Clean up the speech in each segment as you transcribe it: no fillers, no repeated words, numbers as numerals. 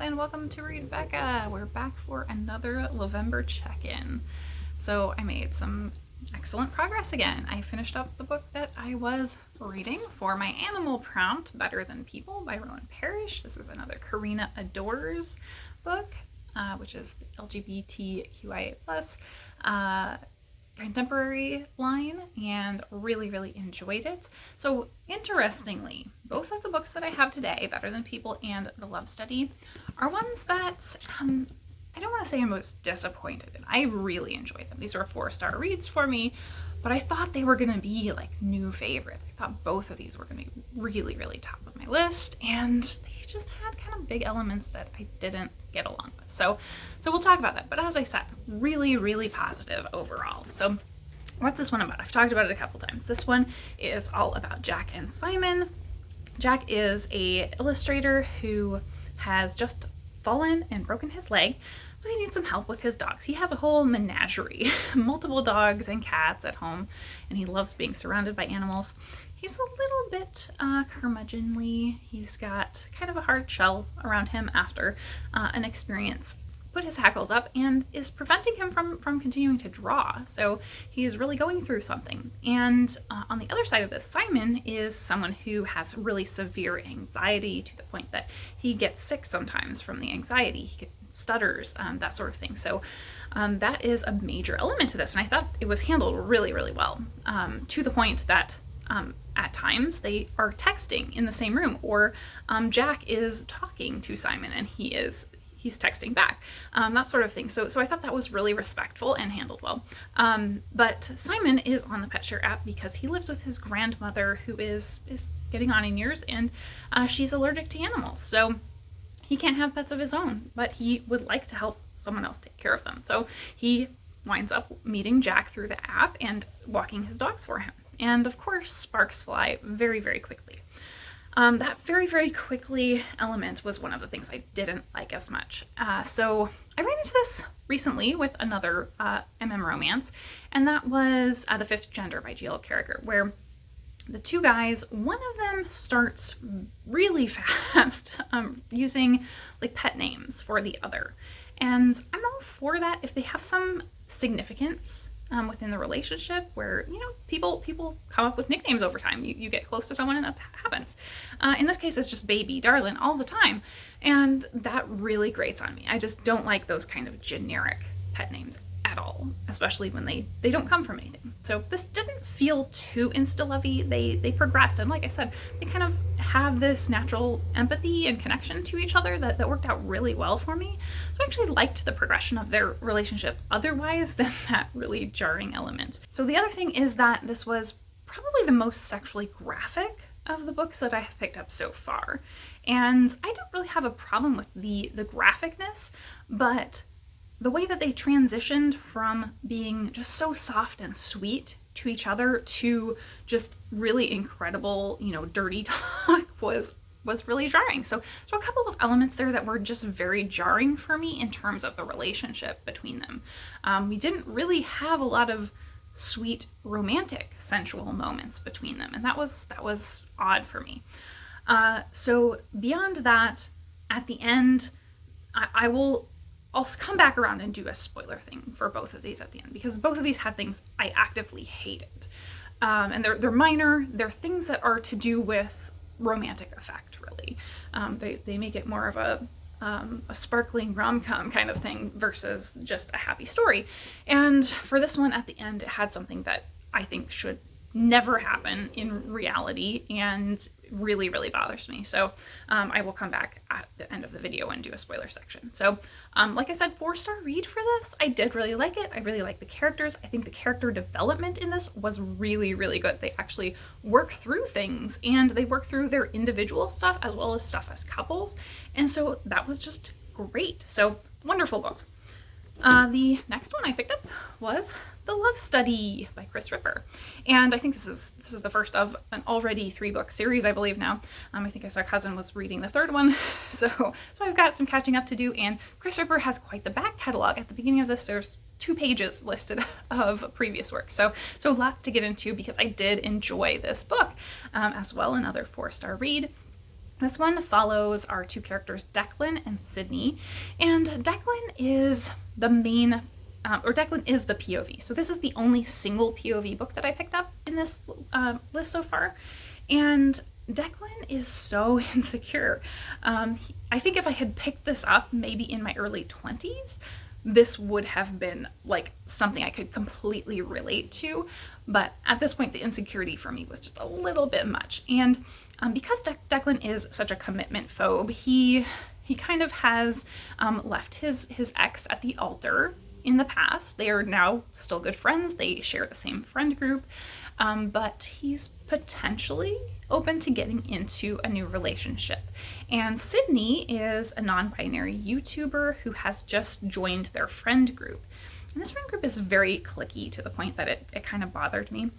and welcome to Read Becca. We're back for another November check-in. So I made some excellent progress again. I finished up the book that I was reading for my animal prompt, Better Than People by Roan Parrish. This is another Karina Adores book, which is the LGBTQIA+ contemporary line, and really enjoyed it. So interestingly, both of the books that I have today, Better Than People and The Love Study, are ones that I don't want to say I'm most disappointed in. I really enjoyed them. These were 4-star reads for me, but I thought they were going to be like new favorites. I thought both of these were going to be really top of my list, and they just had kind of big elements that I didn't get along with. So we'll talk about that. But as I said, really positive overall. So what's this one about? I've talked about it a couple times. This one is all about Jack and Simon. Jack is a illustrator who has just fallen and broken his leg, so he needs some help with his dogs. He has a whole menagerie, multiple dogs and cats at home, and he loves being surrounded by animals. He's a little bit curmudgeonly. He's got kind of a hard shell around him after an experience put his hackles up and is preventing him from continuing to draw. So he's really going through something. And on the other side of this, Simon is someone who has really severe anxiety to the point that he gets sick sometimes from the anxiety. He stutters, that sort of thing. So that is a major element to this. And I thought it was handled really well, to the point that at times they are texting in the same room, or Jack is talking to Simon and he's texting back, that sort of thing. So I thought that was really respectful and handled well. But Simon is on the PetShare app because he lives with his grandmother, who is getting on in years, and she's allergic to animals. So he can't have pets of his own, but he would like to help someone else take care of them. So he winds up meeting Jack through the app and walking his dogs for him. And of course, sparks fly very quickly. That very quickly element was one of the things I didn't like as much. So I ran into this recently with another romance, and that was The Fifth Gender by G.L. Carriger, where the two guys, one of them starts really fast using like pet names for the other. And I'm all for that if they have some significance within the relationship, where, you know, people come up with nicknames over time. You get close to someone and that happens. In this case, it's just baby, darling, all the time. And that really grates on me. I just don't like those kind of generic pet names at all, especially when they don't come from anything. So this didn't feel too insta-lovey. They progressed, and like I said, they kind of have this natural empathy and connection to each other that worked out really well for me. So I actually liked the progression of their relationship otherwise than that really jarring element. So the other thing is that this was probably the most sexually graphic of the books that I have picked up so far. And I don't really have a problem with the graphicness, but the way that they transitioned from being just so soft and sweet to each other to just really incredible, you know, dirty talk was really jarring. So a couple of elements there that were just very jarring for me in terms of the relationship between them. We didn't really have a lot of sweet, romantic, sensual moments between them, and that was odd for me. So beyond that, at the end, I'll come back around and do a spoiler thing for both of these at the end, because both of these had things I actively hated. And they're minor. They're things that are to do with romantic effect, really. They make it more of a sparkling rom-com kind of thing versus just a happy story. And for this one, at the end, it had something that I think should never happen in reality and really bothers me. So I will come back at the end of the video and do a spoiler section. So like I said, 4-star read for this. I did really like it. I really like the characters. I think the character development in this was really good. They actually work through things, and they work through their individual stuff as well as stuff as couples. And so that was just great. So wonderful book. The next one I picked up was The Love Study by Kris. And I think this is the first of an already 3-book series, I believe now. I think I saw Cousin was reading the 3rd one, so I've got some catching up to do. And Kris has quite the back catalog. At the beginning of this, there's 2 pages listed of previous work, so lots to get into, because I did enjoy this book as well. Another 4-star read. This one follows our two characters, Declan and Sydney, and Declan is the main, Declan is the POV. So this is the only single POV book that I picked up in this list so far, and Declan is so insecure. I think if I had picked this up maybe in my early 20s, this would have been like something I could completely relate to, but at this point the insecurity for me was just a little bit much. And because Declan is such a commitment phobe, he kind of has left his ex at the altar in the past. They are now still good friends. They share the same friend group, but he's potentially open to getting into a new relationship. And Sydney is a non-binary YouTuber who has just joined their friend group. And this friend group is very cliquey to the point that it kind of bothered me.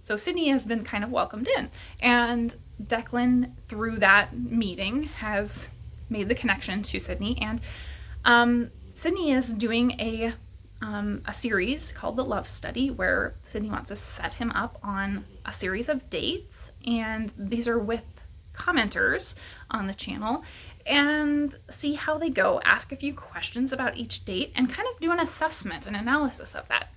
So Sydney has been kind of welcomed in, and Declan, through that meeting, has made the connection to Sydney, and Sydney is doing a series called The Love Study, where Sydney wants to set him up on a series of dates, and these are with commenters on the channel, and see how they go, ask a few questions about each date, and kind of do an assessment and analysis of that.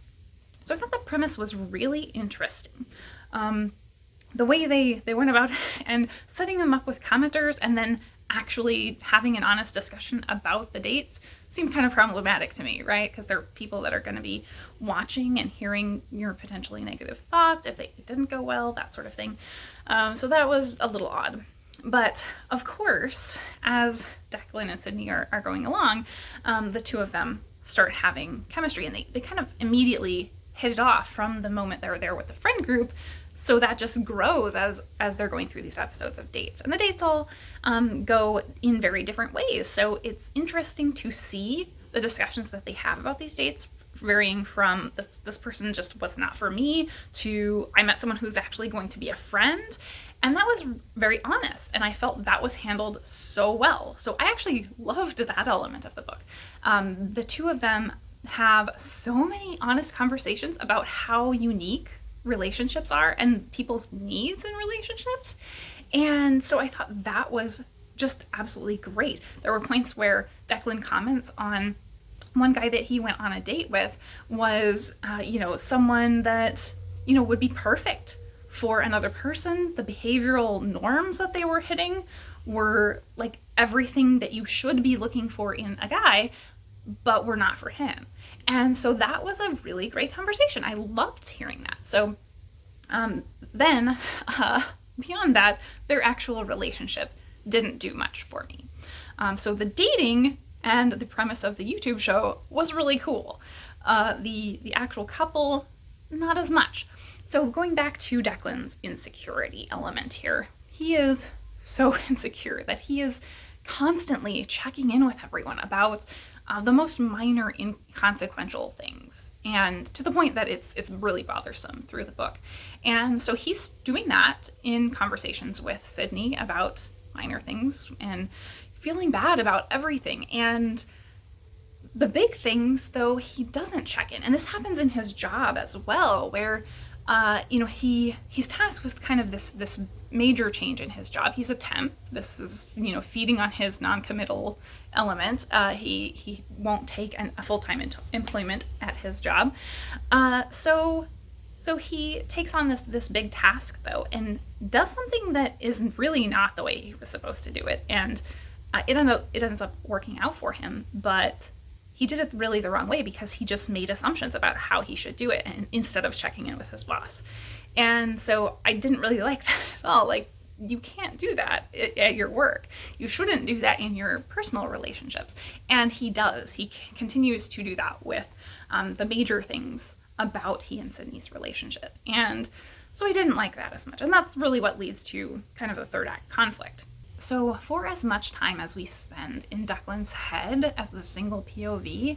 So I thought the premise was really interesting. The way they went about it and setting them up with commenters and then actually having an honest discussion about the dates seemed kind of problematic to me, right? Because there are people that are going to be watching and hearing your potentially negative thoughts if it didn't go well, that sort of thing. So that was a little odd. But of course, as Declan and Sydney are going along, the two of them start having chemistry, and they kind of immediately hit it off from the moment they're there with the friend group. So that just grows as they're going through these episodes of dates. And the dates all go in very different ways. So it's interesting to see the discussions that they have about these dates, varying from this person just was not for me to I met someone who's actually going to be a friend. And that was very honest, and I felt that was handled so well. So I actually loved that element of the book. The two of them have so many honest conversations about how unique relationships are and people's needs in relationships. And so I thought that was just absolutely great. There were points where Declan comments on one guy that he went on a date with was, someone that, would be perfect for another person. The behavioral norms that they were hitting were like everything that you should be looking for in a guy, but were not for him. And so that was a really great conversation. I loved hearing that. So then beyond that, their actual relationship didn't do much for me. So the dating and the premise of the YouTube show was really cool. The actual couple, not as much. So going back to Declan's insecurity element here, he is so insecure that he is constantly checking in with everyone about the most minor inconsequential things, and to the point that it's really bothersome through the book. And so he's doing that in conversations with Sydney about minor things and feeling bad about everything. And the big things, though, he doesn't check in. And this happens in his job as well, where he's tasked with kind of this major change in his job. He's a temp. This is, feeding on his non-committal element. He won't take a full-time employment at his job. So he takes on this big task, though, and does something that is really not the way he was supposed to do it. And it ends up working out for him, but he did it really the wrong way because he just made assumptions about how he should do it, and instead of checking in with his boss. And so I didn't really like that at all. Like, you can't do that at your work. You shouldn't do that in your personal relationships. And he does. He continues to do that with the major things about he and Sydney's relationship. And so I didn't like that as much. And that's really what leads to kind of the third act conflict. So for as much time as we spend in Declan's head as the single POV,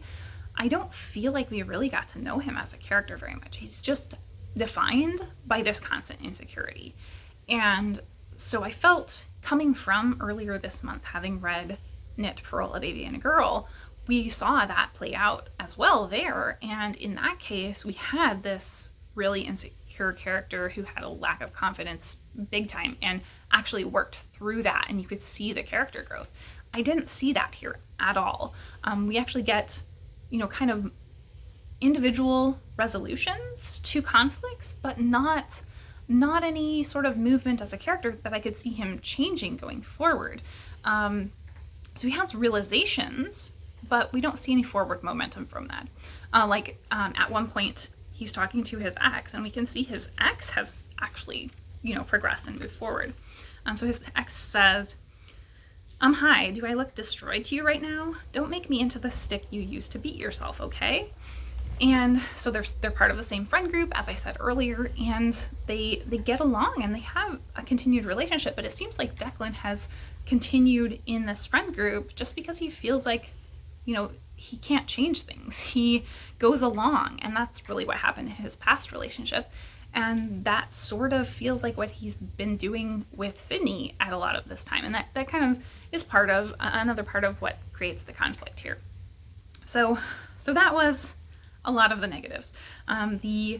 I don't feel like we really got to know him as a character very much. He's just defined by this constant insecurity. And so I felt, coming from earlier this month, having read Knit, Pearl, A Baby and a Girl, we saw that play out as well there. And in that case, we had this really insecure character who had a lack of confidence big time and actually worked through that, and you could see the character growth. I didn't see that here at all. We actually get, kind of individual resolutions to conflicts, but not any sort of movement as a character that I could see him changing going forward. So he has realizations, but we don't see any forward momentum from that. At one point, he's talking to his ex, and we can see his ex has actually, progressed and moved forward. So his ex says, hi, do I look destroyed to you right now? Don't make me into the stick you used to beat yourself, okay? And so they're part of the same friend group, as I said earlier, and they get along and they have a continued relationship, but it seems like Declan has continued in this friend group just because he feels like, he can't change things. He goes along, and that's really what happened in his past relationship. And that sort of feels like what he's been doing with Sydney at a lot of this time. And that kind of is another part of what creates the conflict here. So that was a lot of the negatives. The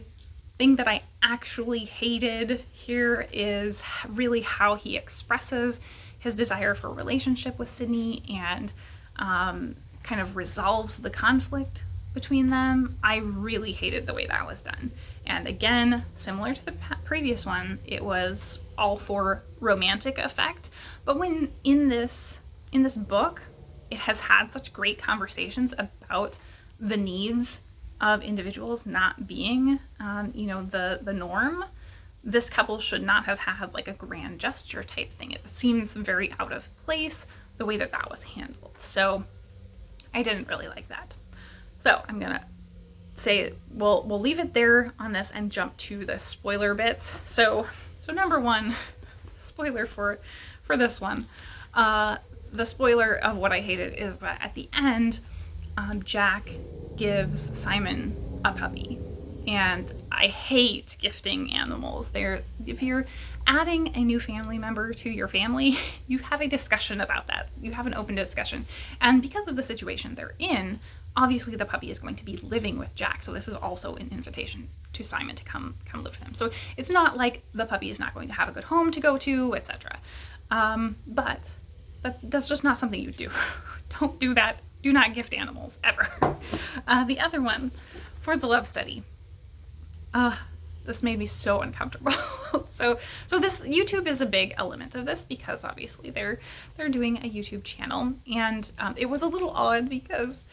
thing that I actually hated here is really how he expresses his desire for a relationship with Sydney and kind of resolves the conflict between them. I really hated the way that was done. And again, similar to the previous one, it was all for romantic effect. But when in this book, it has had such great conversations about the needs of individuals not being, the norm. This couple should not have had like a grand gesture type thing. It seems very out of place the way that was handled. So I didn't really like that. So I'm gonna say we'll leave it there on this and jump to the spoiler bits. So number one, spoiler for this one. The spoiler of what I hated is that at the end, Jack gives Simon a puppy. And I hate gifting animals. If you're adding a new family member to your family, you have a discussion about that. You have an open discussion. And because of the situation they're in, obviously the puppy is going to be living with Jack. So this is also an invitation to Simon to come live with him. So it's not like the puppy is not going to have a good home to go to, etc. But that's just not something you do. Don't do that. Do not gift animals, ever. The other one, for the love study. This made me so uncomfortable. So this YouTube is a big element of this because obviously they're doing a YouTube channel, and it was a little odd because,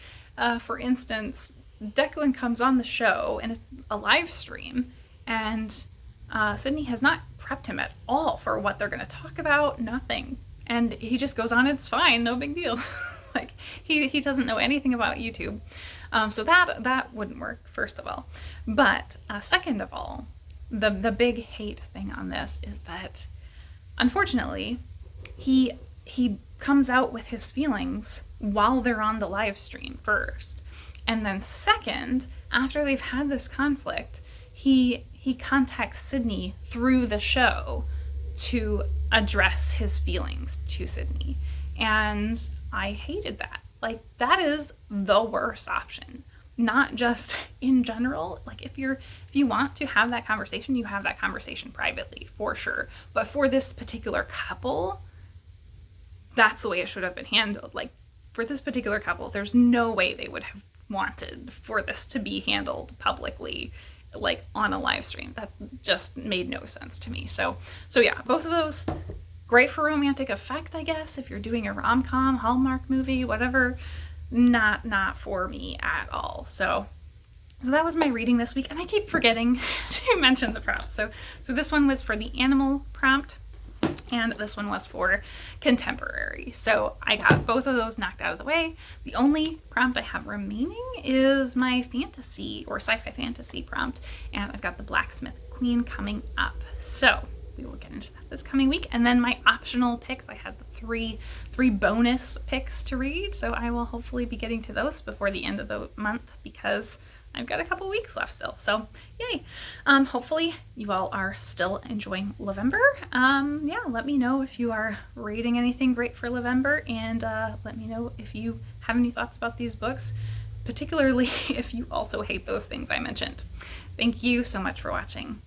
for instance, Declan comes on the show and it's a live stream, and Sydney has not prepped him at all for what they're going to talk about. Nothing, and he just goes on. It's fine, no big deal. Like he doesn't know anything about YouTube. So that wouldn't work, first of all. But second of all, the big hate thing on this is that, unfortunately, he comes out with his feelings while they're on the live stream first. And then second, after they've had this conflict, he contacts Sydney through the show to address his feelings to Sydney. And I hated that. Like, that is the worst option. Not just in general. Like, if you want to have that conversation, you have that conversation privately, for sure. But for this particular couple, that's the way it should have been handled. Like, for this particular couple, there's no way they would have wanted for this to be handled publicly, like on a live stream. That just made no sense to me. So yeah, both of those, great for romantic effect, I guess, if you're doing a rom-com, Hallmark movie, whatever. Not for me at all. So that was my reading this week, and I keep forgetting to mention the prompt. So this one was for the animal prompt, and this one was for contemporary. So I got both of those knocked out of the way. The only prompt I have remaining is my fantasy or sci-fi fantasy prompt, and I've got the Blacksmith Queen coming up. So we will get into that this coming week. And then my optional picks, I had the three bonus picks to read, so I will hopefully be getting to those before the end of the month because I've got a couple weeks left still. So yay. Hopefully you all are still enjoying Lovember. Yeah, let me know if you are reading anything great for Lovember, and let me know if you have any thoughts about these books, particularly if you also hate those things I mentioned. Thank you so much for watching.